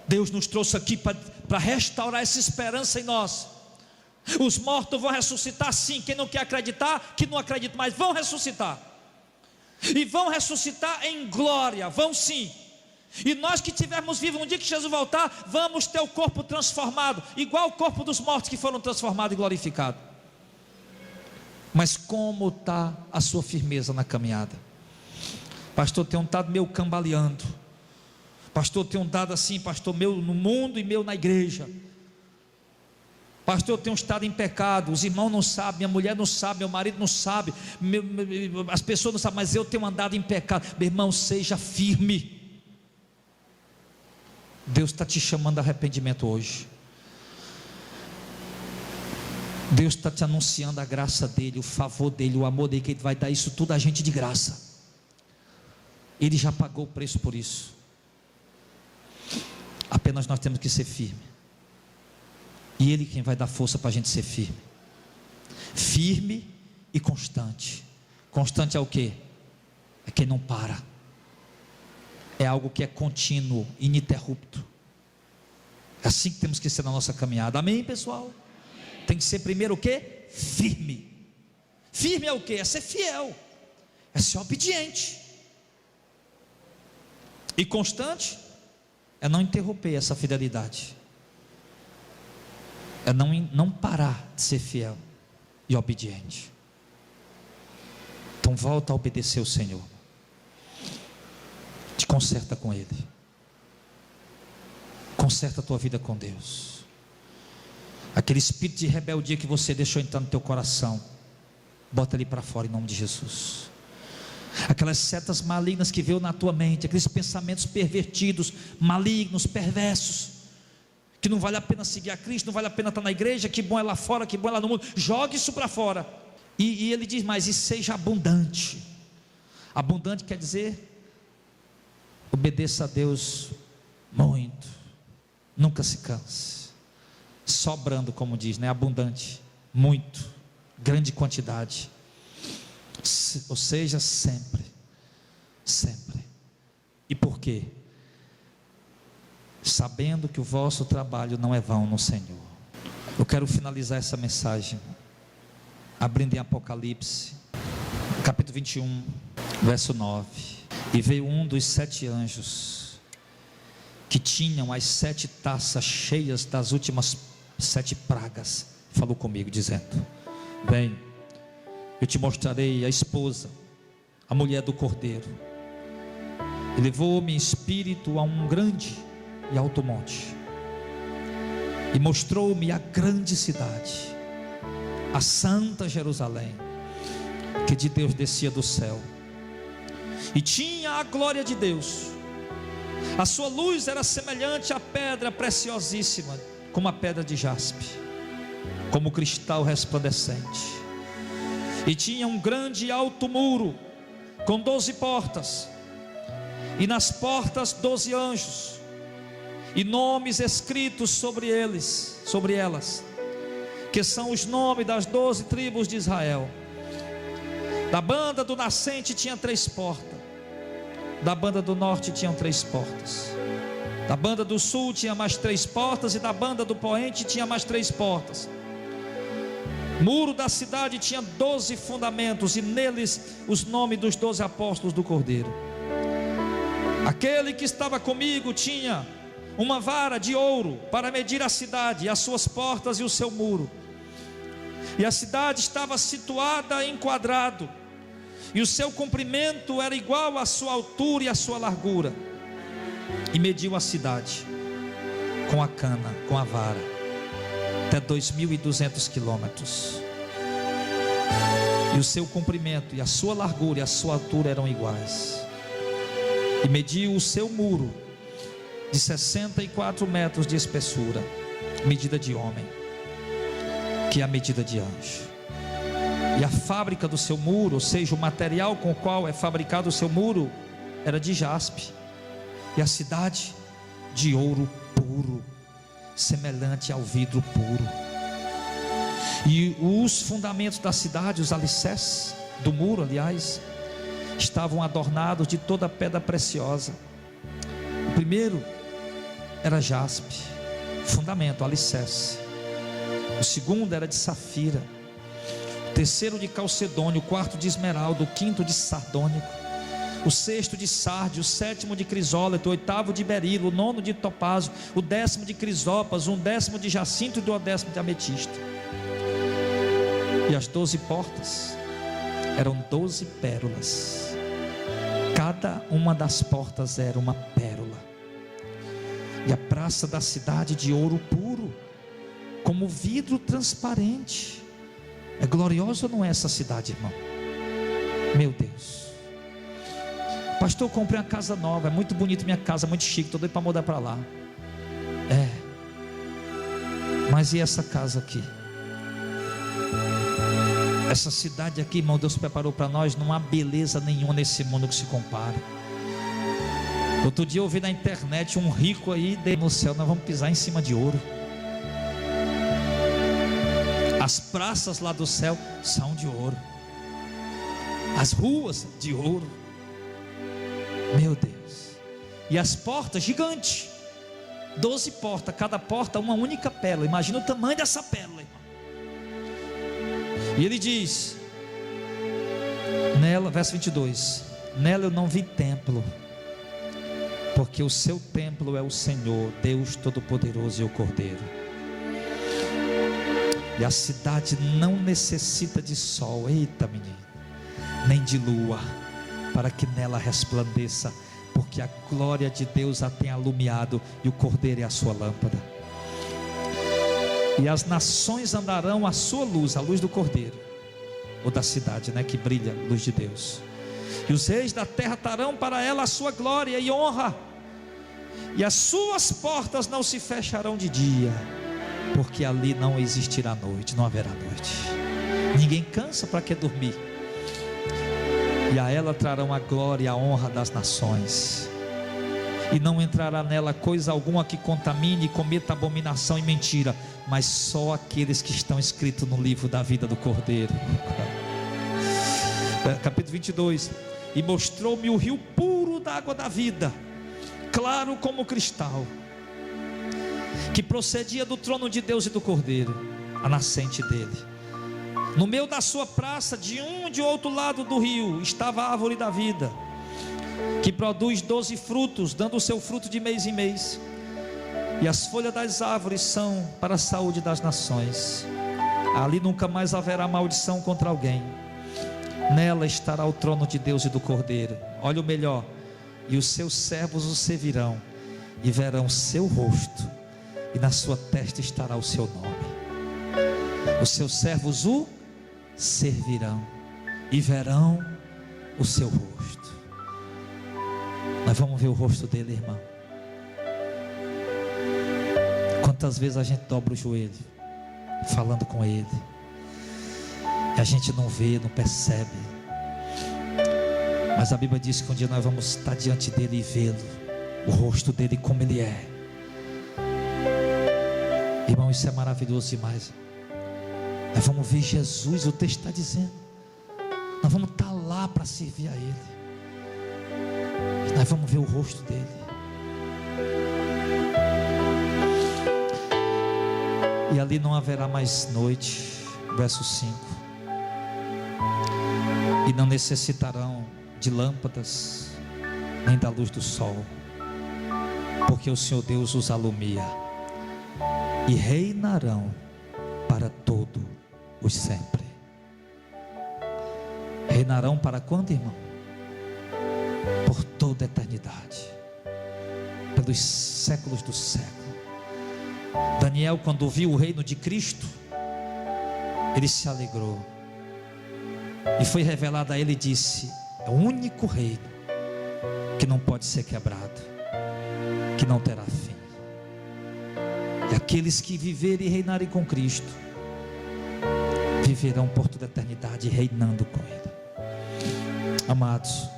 Deus nos trouxe aqui para restaurar essa esperança em nós. Os mortos vão ressuscitar sim. Quem não quer acreditar, que não acredita, mas vão ressuscitar. E vão ressuscitar em glória, vão sim. E nós que estivermos vivos no dia que Jesus voltar, vamos ter o corpo transformado, igual o corpo dos mortos que foram transformados e glorificados. Mas como está a sua firmeza na caminhada? Pastor, tem um estado meio cambaleando. Pastor, tem um dado assim, pastor, meu no mundo e meu na igreja. Pastor, eu tenho estado em pecado, os irmãos não sabem, minha mulher não sabe, meu marido não sabe, as pessoas não sabem, mas eu tenho andado em pecado. Meu irmão, seja firme. Deus está te chamando a arrependimento hoje. Deus está te anunciando a graça dEle, o favor dEle, o amor dEle, que Ele vai dar isso tudo a gente de graça. Ele já pagou o preço por isso. Apenas nós temos que ser firmes. E Ele quem vai dar força para a gente ser firme. Firme e constante. Constante é o quê? É quem não para. É algo que é contínuo, ininterrupto. É assim que temos que ser na nossa caminhada. Amém, pessoal? Tem que ser primeiro o quê? Firme. Firme é o quê? É ser fiel. É ser obediente. E constante é não interromper essa fidelidade. É não parar de ser fiel e obediente. Então volta a obedecer o Senhor. Te conserta com Ele. Conserta a tua vida com Deus. Aquele espírito de rebeldia que você deixou entrar no teu coração, bota ele para fora em nome de Jesus. Aquelas setas malignas que veio na tua mente, aqueles pensamentos pervertidos, malignos, perversos, que não vale a pena seguir a Cristo, não vale a pena estar na igreja, que bom é lá fora, que bom é lá no mundo. Jogue isso para fora. E ele diz mais: e seja abundante. Abundante quer dizer, obedeça a Deus muito, nunca se canse, sobrando, como diz, né? Abundante, muito, grande quantidade. Ou seja, sempre. E por quê? Sabendo que o vosso trabalho não é vão no Senhor. Eu quero finalizar essa mensagem abrindo em Apocalipse, capítulo 21, verso 9. E veio um dos 7 anjos, que tinham as 7 taças cheias das últimas 7 pragas, falou comigo dizendo: vem, eu te mostrarei a esposa, a mulher do Cordeiro. E levou-me em espírito a um grande e alto monte, e mostrou-me a grande cidade, a santa Jerusalém, que de Deus descia do céu, e tinha a glória de Deus. A sua luz era semelhante à pedra preciosíssima, como a pedra de jaspe, como cristal resplandecente. E tinha um grande e alto muro, com 12 portas, e nas portas 12 anjos, e nomes escritos sobre elas, que são os nomes das 12 tribos de Israel. Da banda do nascente tinha 3 portas, da banda do norte tinham 3 portas, da banda do sul tinha mais 3 portas, e da banda do poente tinha mais 3 portas. Muro da cidade tinha 12 fundamentos, e neles os nomes dos 12 apóstolos do Cordeiro. Aquele que estava comigo tinha uma vara de ouro para medir a cidade, as suas portas e o seu muro. E a cidade estava situada em quadrado, e o seu comprimento era igual à sua altura e à sua largura. E mediu a cidade com a cana, com a vara, até 2.200 quilômetros. E o seu comprimento e a sua largura e a sua altura eram iguais. E mediu o seu muro de 64 metros de espessura, medida de homem, que é a medida de anjo. E a fábrica do seu muro, ou seja, o material com o qual é fabricado o seu muro, era de jaspe. E a cidade de ouro puro, semelhante ao vidro puro. E os fundamentos da cidade, os alicerces do muro, aliás, estavam adornados de toda a pedra preciosa. O primeiro era jaspe, fundamento, alicerce. O segundo era de safira, o terceiro de calcedônio, o quarto de esmeralda, o quinto de sardônico, o sexto de sárdio, o sétimo de crisólito, o oitavo de berilo, o nono de topázio, o 10º de crisópas, o 10º de jacinto e o 10º de ametista. E as 12 portas eram 12 pérolas. Cada uma das portas era uma pérola. E a praça da cidade de ouro puro, como vidro transparente. É gloriosa ou não é essa cidade, irmão? Meu Deus. Pastor, eu comprei uma casa nova, é muito bonita minha casa, muito chique, estou doido para mudar para lá. Mas e essa casa aqui? Essa cidade aqui, irmão, Deus preparou para nós. Não há beleza nenhuma nesse mundo que se compare. Outro dia eu ouvi na internet um rico aí no céu: nós vamos pisar em cima de ouro. As praças lá do céu são de ouro, as ruas de ouro, meu Deus. E as portas gigantes, 12 portas, cada porta uma única pérola. Imagina o tamanho dessa pérola, irmão. E ele diz nela, verso 22: nela eu não vi templo, porque o seu templo é o Senhor, Deus Todo-Poderoso, e o Cordeiro. E a cidade não necessita de sol, eita menino, nem de lua, para que nela resplandeça, porque a glória de Deus a tem alumiado, e o Cordeiro é a sua lâmpada. E as nações andarão à sua luz, a luz do Cordeiro, ou da cidade, né, que brilha, luz de Deus. E os reis da terra trarão para ela a sua glória e honra, e as suas portas não se fecharão de dia, porque ali não existirá noite, não haverá noite. Ninguém cansa, para que dormir? E a ela trarão a glória e a honra das nações, e não entrará nela coisa alguma que contamine e cometa abominação e mentira, mas só aqueles que estão escritos no livro da vida do Cordeiro. Capítulo 22. E mostrou-me o rio puro da água da vida, claro como cristal, que procedia do trono de Deus e do Cordeiro, a nascente dele. No meio da sua praça, de um e de outro lado do rio, estava a árvore da vida, que produz 12 frutos, dando o seu fruto de mês em mês. E as folhas das árvores são para a saúde das nações. Ali nunca mais haverá maldição contra alguém. Nela estará o trono de Deus e do Cordeiro. Olha o melhor: e os seus servos o servirão, e verão o seu rosto, e na sua testa estará o seu nome. Os seus servos o servirão, e verão o seu rosto. Nós vamos ver o rosto dele, irmão. Quantas vezes a gente dobra o joelho falando com ele, e a gente não vê, não percebe, mas a Bíblia diz que um dia nós vamos estar diante dele e vê-lo, o rosto dele como ele é. Irmão, isso é maravilhoso demais. Nós vamos ver Jesus, o texto está dizendo, nós vamos estar lá para servir a ele, nós vamos ver o rosto dele. E ali não haverá mais noite. Verso 5. E não necessitarão de lâmpadas, nem da luz do sol, porque o Senhor Deus os alumia, e reinarão para todo o sempre. Reinarão para quando, irmão? Por toda a eternidade, pelos séculos dos séculos. Daniel, quando viu o reino de Cristo, ele se alegrou, e foi revelado a ele, e disse: é o único reino que não pode ser quebrado, que não terá fim. E aqueles que viverem e reinarem com Cristo viverão por toda a eternidade reinando com ele. Amados,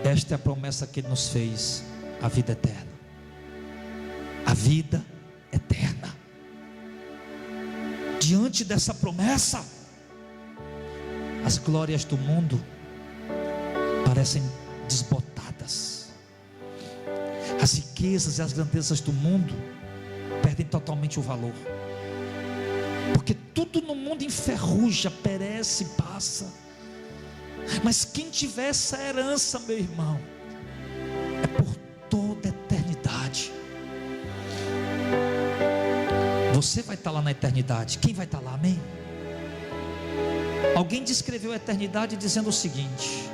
esta é a promessa que ele nos fez, a vida eterna. A vida eterna. Diante dessa promessa, as glórias do mundo parecem desbotadas. As riquezas e as grandezas do mundo perdem totalmente o valor, porque tudo no mundo enferruja, perece, passa. Mas quem tiver essa herança, meu irmão, é por toda a eternidade. Você vai estar lá na eternidade. Quem vai estar lá, amém? Alguém descreveu a eternidade dizendo o seguinte: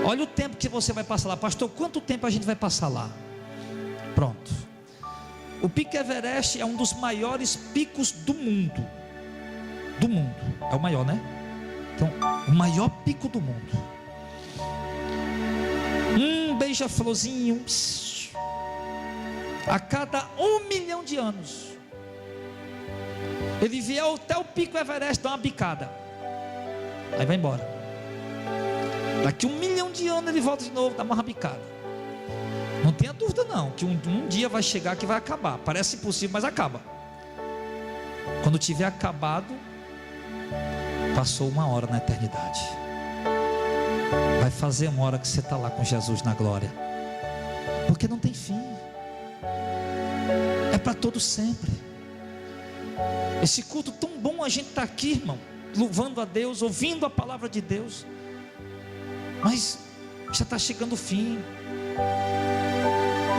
olha o tempo que você vai passar lá. Pastor, quanto tempo a gente vai passar lá? Pronto. O Pico Everest é um dos maiores picos do mundo. Do mundo, é o maior, né? Então, o maior pico do mundo. Beija-florzinho, a cada 1 milhão de anos, ele vier até o Pico Everest, dá uma bicada, aí vai embora. Daqui 1 milhão de anos ele volta de novo, dá uma bicada. Não tenha dúvida não, que um dia vai chegar que vai acabar. Parece impossível, mas acaba. Quando tiver acabado, passou 1 hora na eternidade. Vai fazer 1 hora que você está lá com Jesus na glória, porque não tem fim, é para todo sempre. Esse culto tão bom, a gente está aqui, irmão, louvando a Deus, ouvindo a palavra de Deus, mas já está chegando o fim.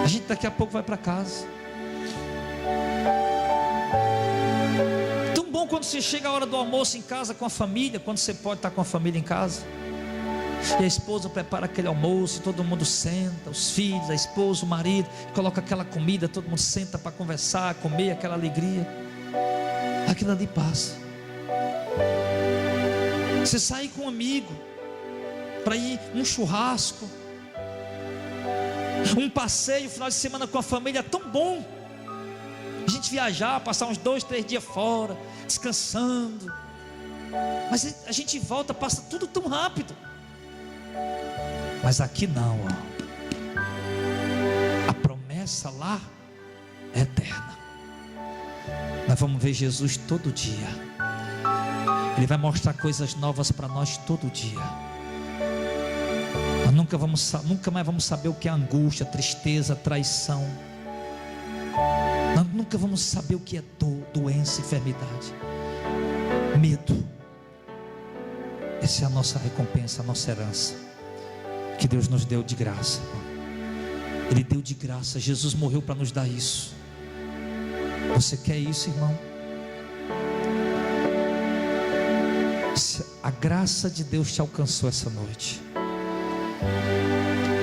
A gente daqui a pouco vai para casa. Tão bom quando você chega a hora do almoço em casa com a família, quando você pode estar com a família em casa, e a esposa prepara aquele almoço, e todo mundo senta, os filhos, a esposa, o marido, coloca aquela comida, todo mundo senta para conversar, comer, aquela alegria. Aquilo ali passa. Você sai com um amigo para ir num churrasco, um passeio, final de semana com a família, é tão bom. A gente viajar, passar uns 2, 3 dias fora, descansando, mas a gente volta, passa tudo tão rápido. Mas aqui não, ó. A promessa lá é eterna. Nós vamos ver Jesus todo dia. Ele vai mostrar coisas novas para nós todo dia. Nós nunca mais vamos saber o que é angústia, tristeza, traição. Nós nunca vamos saber o que é dor, doença, enfermidade, medo. Essa é a nossa recompensa, a nossa herança, que Deus nos deu de graça. Ele deu de graça. Jesus morreu para nos dar isso. Você quer isso, irmão? Se a graça de Deus te alcançou essa noite,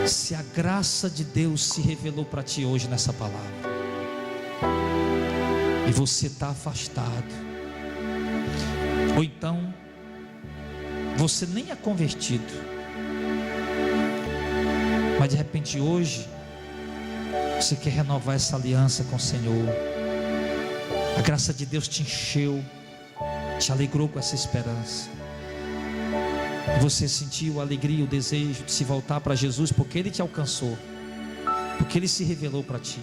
se a graça de Deus se revelou para ti hoje nessa palavra, e você está afastado, ou então você nem é convertido, mas de repente hoje você quer renovar essa aliança com o Senhor, a graça de Deus te encheu, te alegrou com essa esperança, e você sentiu a alegria, o desejo de se voltar para Jesus, porque Ele te alcançou, porque Ele se revelou para ti.